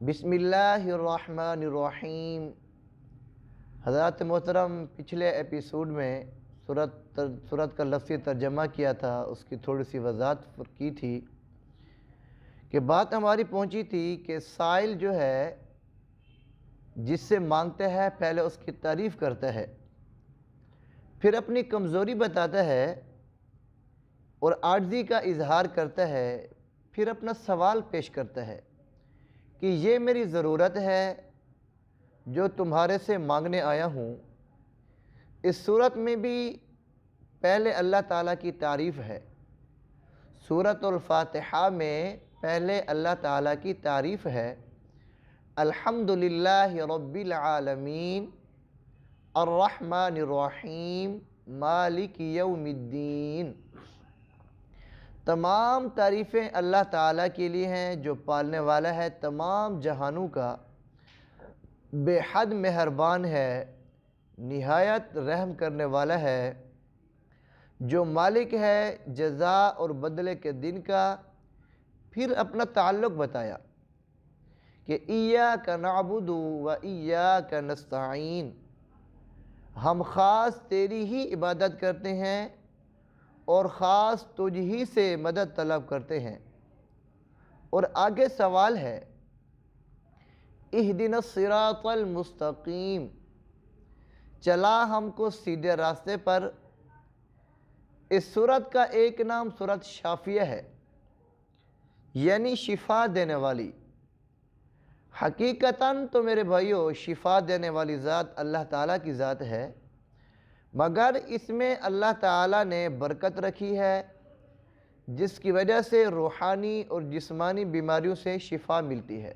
بسم اللہ الرحمن الرحیم۔ حضرات محترم، پچھلے ایپیسوڈ میں سورت کا لفظی ترجمہ کیا تھا، اس کی تھوڑی سی وضاحت کی تھی کہ بات ہماری پہنچی تھی کہ سائل جو ہے جس سے مانگتا ہے پہلے اس کی تعریف کرتا ہے، پھر اپنی کمزوری بتاتا ہے اور عاجزی کا اظہار کرتا ہے، پھر اپنا سوال پیش کرتا ہے کہ یہ میری ضرورت ہے جو تمہارے سے مانگنے آیا ہوں۔ اس صورت میں بھی پہلے اللہ تعالیٰ کی تعریف ہے۔ سورۃ الفاتحہ میں پہلے اللہ تعالیٰ کی تعریف ہے، الحمدللہ رب العالمین الرحمن الرحیم مالک یوم الدین۔ تمام تعریفیں اللہ تعالیٰ کے لیے ہیں جو پالنے والا ہے تمام جہانوں کا، بے حد مہربان ہے، نہایت رحم کرنے والا ہے، جو مالک ہے جزا اور بدلے کے دن کا۔ پھر اپنا تعلق بتایا کہ ایاک نعبد و ایاک نستعین، ہم خاص تیری ہی عبادت کرتے ہیں اور خاص تجھ ہی سے مدد طلب کرتے ہیں۔ اور آگے سوال ہے، اہدنا الصراط المستقیم، چلا ہم کو سیدھے راستے پر۔ اس سورت کا ایک نام سورت شافیہ ہے، یعنی شفا دینے والی۔ حقیقتاً تو میرے بھائیو شفا دینے والی ذات اللہ تعالیٰ کی ذات ہے، مگر اس میں اللہ تعالیٰ نے برکت رکھی ہے جس کی وجہ سے روحانی اور جسمانی بیماریوں سے شفا ملتی ہے۔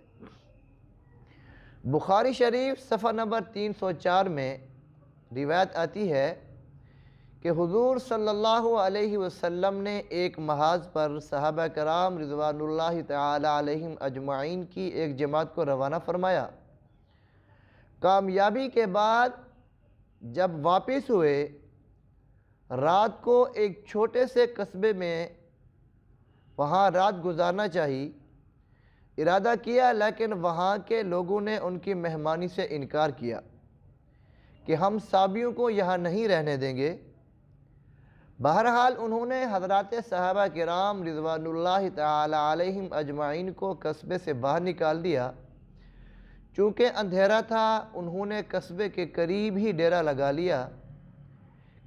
بخاری شریف صفحہ نمبر 304 میں روایت آتی ہے کہ حضور صلی اللہ علیہ وسلم نے ایک محاذ پر صحابہ کرام رضوان اللہ تعالی علیہم اجمعین کی ایک جماعت کو روانہ فرمایا۔ کامیابی کے بعد جب واپس ہوئے، رات کو ایک چھوٹے سے قصبے میں وہاں رات گزارنا چاہی ارادہ کیا، لیکن وہاں کے لوگوں نے ان کی مہمانی سے انکار کیا کہ ہم صحابیوں کو یہاں نہیں رہنے دیں گے۔ بہرحال انہوں نے حضرات صحابہ کرام رضوان اللہ تعالی علیہم اجمعین کو قصبے سے باہر نکال دیا۔ چونکہ اندھیرا تھا، انہوں نے قصبے کے قریب ہی ڈیرا لگا لیا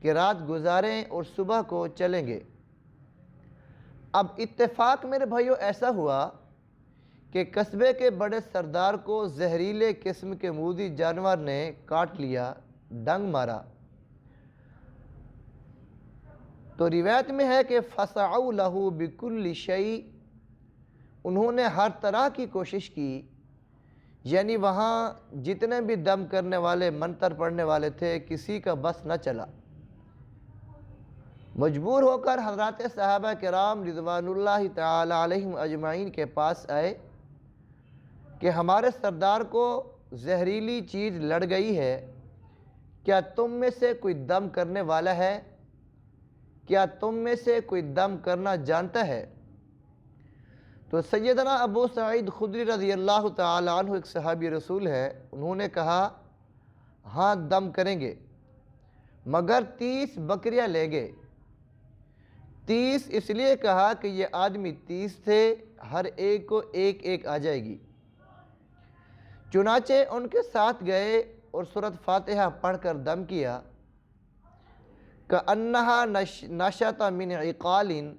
کہ رات گزاریں اور صبح کو چلیں گے۔ اب اتفاق میرے بھائیو ایسا ہوا کہ قصبے کے بڑے سردار کو زہریلے قسم کے موذی جانور نے کاٹ لیا، ڈنگ مارا۔ تو روایت میں ہے کہ فَسَعَوْا لَهُ بِكُلِّ شَيْءٍ، انہوں نے ہر طرح کی کوشش کی، یعنی وہاں جتنے بھی دم کرنے والے منتر پڑھنے والے تھے کسی کا بس نہ چلا۔ مجبور ہو کر حضرات صحابہ کرام رضوان اللہ تعالی علیہم اجمعین کے پاس آئے کہ ہمارے سردار کو زہریلی چیز لڑ گئی ہے، کیا تم میں سے کوئی دم کرنے والا ہے؟ کیا تم میں سے کوئی دم کرنا جانتا ہے؟ تو سیدنا ابو سعید خدری رضی اللہ تعالی عنہ ایک صحابی رسول ہے، انہوں نے کہا ہاں دم کریں گے، مگر 30 بکریاں لیں گے۔ 30 اس لیے کہا کہ یہ آدمی 30 تھے، ہر ایک کو ایک ایک آ جائے گی۔ چنانچہ ان کے ساتھ گئے اور سورۃ فاتحہ پڑھ کر دم کیا، کَأَنَّهَا نَشَطَ مِنْ عِقَالٍ،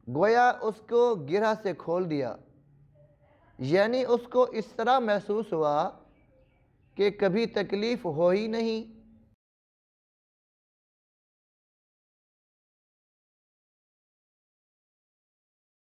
گویا اس کو گرہ سے کھول دیا، یعنی اس کو اس طرح محسوس ہوا کہ کبھی تکلیف ہو ہی نہیں۔